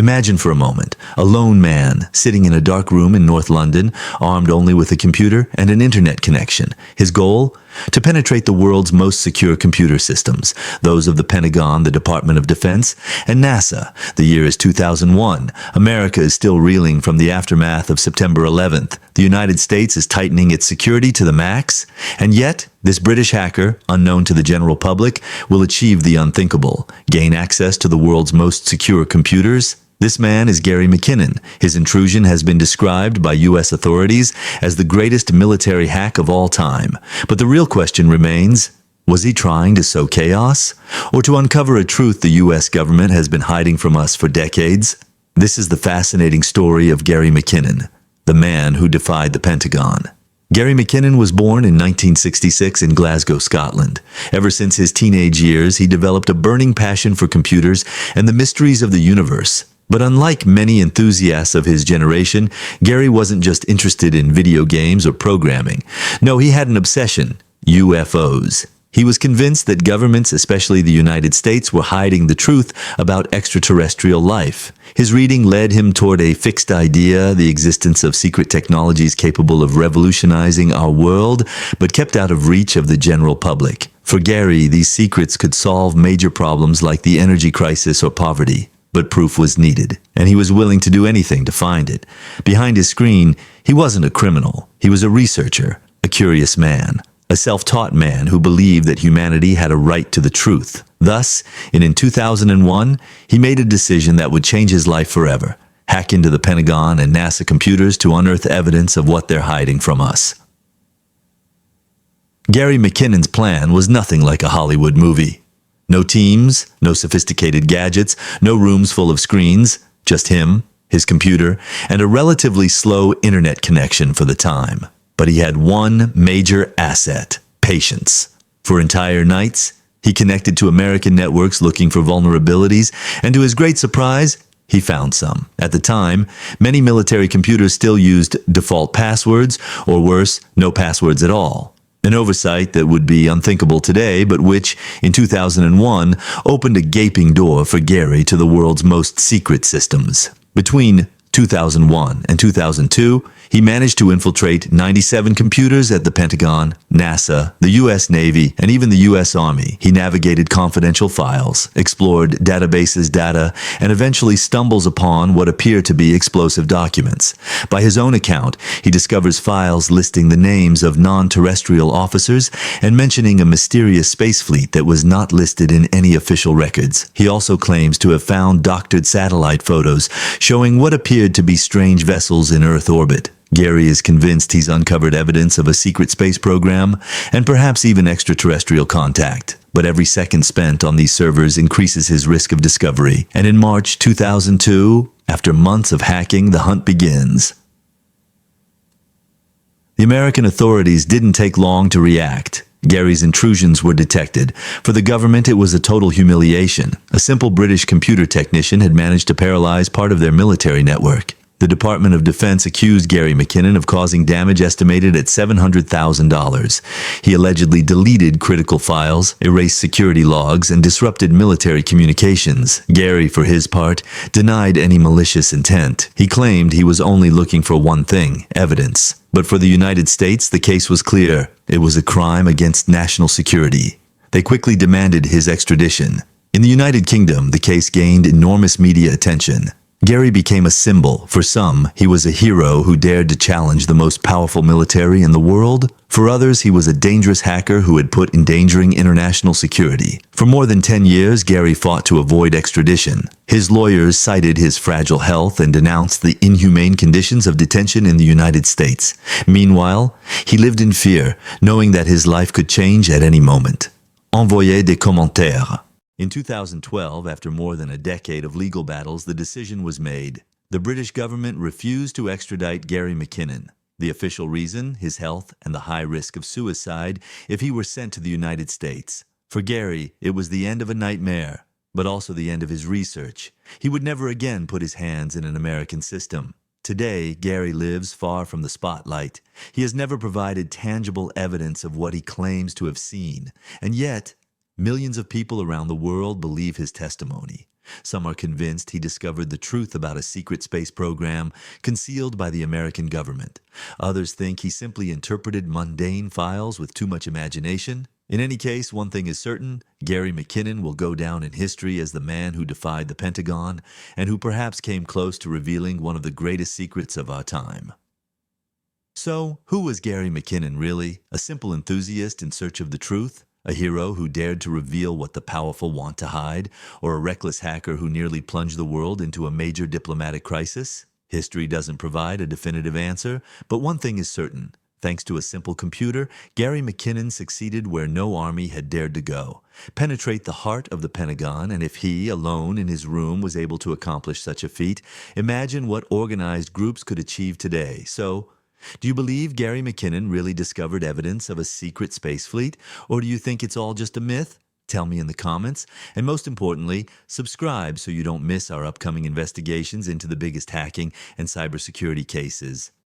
Imagine for a moment a lone man sitting in a dark room in North London, armed only with a computer and an internet connection. His goal? To penetrate the world's most secure computer systems, those of the Pentagon, the Department of Defense, and NASA. The year is 2001. America is still reeling from the aftermath of September 11th. The United States is tightening its security to the max. And yet, this British hacker, unknown to the general public, will achieve the unthinkable, gain access to the world's most secure computers. This man is Gary McKinnon. His intrusion has been described by U.S. authorities as the greatest military hack of all time. But the real question remains, was he trying to sow chaos? Or to uncover a truth the U.S. government has been hiding from us for decades? This is the fascinating story of Gary McKinnon, the man who defied the Pentagon. Gary McKinnon was born in 1966 in Glasgow, Scotland. Ever since his teenage years, he developed a burning passion for computers and the mysteries of the universe. But unlike many enthusiasts of his generation, Gary wasn't just interested in video games or programming. No, he had an obsession: UFOs. He was convinced that governments, especially the United States, were hiding the truth about extraterrestrial life. His reading led him toward a fixed idea, the existence of secret technologies capable of revolutionizing our world, but kept out of reach of the general public. For Gary, these secrets could solve major problems like the energy crisis or poverty. But proof was needed, and he was willing to do anything to find it. Behind his screen, he wasn't a criminal. He was a researcher, a curious man, a self-taught man who believed that humanity had a right to the truth. Thus, in 2001, he made a decision that would change his life forever: hack into the Pentagon and NASA computers to unearth evidence of what they're hiding from us. Gary McKinnon's plan was nothing like a Hollywood movie. No teams, no sophisticated gadgets, no rooms full of screens, just him, his computer, and a relatively slow internet connection for the time. But he had one major asset: patience. For entire nights, he connected to American networks looking for vulnerabilities, and to his great surprise, he found some. At the time, many military computers still used default passwords, or worse, no passwords at all. An oversight that would be unthinkable today, but which, in 2001, opened a gaping door for Gary to the world's most secret systems. Between 2001 and 2002, he managed to infiltrate 97 computers at the Pentagon, NASA, the U.S. Navy, and even the U.S. Army. He navigated confidential files, explored databases' data, and eventually stumbles upon what appear to be explosive documents. By his own account, he discovers files listing the names of non-terrestrial officers and mentioning a mysterious space fleet that was not listed in any official records. He also claims to have found doctored satellite photos showing what appeared to be strange vessels in Earth orbit. Gary is convinced he's uncovered evidence of a secret space program and perhaps even extraterrestrial contact. But every second spent on these servers increases his risk of discovery. And in March 2002, after months of hacking, the hunt begins. The American authorities didn't take long to react. Gary's intrusions were detected. For the government, it was a total humiliation. A simple British computer technician had managed to paralyze part of their military network. The Department of Defense accused Gary McKinnon of causing damage estimated at $700,000. He allegedly deleted critical files, erased security logs, and disrupted military communications. Gary, for his part, denied any malicious intent. He claimed he was only looking for one thing: evidence. But for the United States, the case was clear. It was a crime against national security. They quickly demanded his extradition. In the United Kingdom, the case gained enormous media attention. Gary became a symbol. For some, he was a hero who dared to challenge the most powerful military in the world. For others, he was a dangerous hacker who had put endangering international security. For more than 10 years, Gary fought to avoid extradition. His lawyers cited his fragile health and denounced the inhumane conditions of detention in the United States. Meanwhile, he lived in fear, knowing that his life could change at any moment. Envoyez des commentaires. In 2012, after more than a decade of legal battles, the decision was made. The British government refused to extradite Gary McKinnon. The official reason: his health and the high risk of suicide if he were sent to the United States. For Gary, it was the end of a nightmare, but also the end of his research. He would never again put his hands in an American system. Today, Gary lives far from the spotlight. He has never provided tangible evidence of what he claims to have seen, and yet millions of people around the world believe his testimony. Some are convinced he discovered the truth about a secret space program concealed by the American government. Others think he simply interpreted mundane files with too much imagination. In any case, one thing is certain: Gary McKinnon will go down in history as the man who defied the Pentagon and who perhaps came close to revealing one of the greatest secrets of our time. So, who was Gary McKinnon really? A simple enthusiast in search of the truth? A hero who dared to reveal what the powerful want to hide? Or a reckless hacker who nearly plunged the world into a major diplomatic crisis? History doesn't provide a definitive answer, but one thing is certain. Thanks to a simple computer, Gary McKinnon succeeded where no army had dared to go. Penetrate the heart of the Pentagon, and if he, alone in his room, was able to accomplish such a feat, imagine what organized groups could achieve today. So, do you believe Gary McKinnon really discovered evidence of a secret space fleet, or do you think it's all just a myth? Tell me in the comments, and most importantly, subscribe so you don't miss our upcoming investigations into the biggest hacking and cybersecurity cases.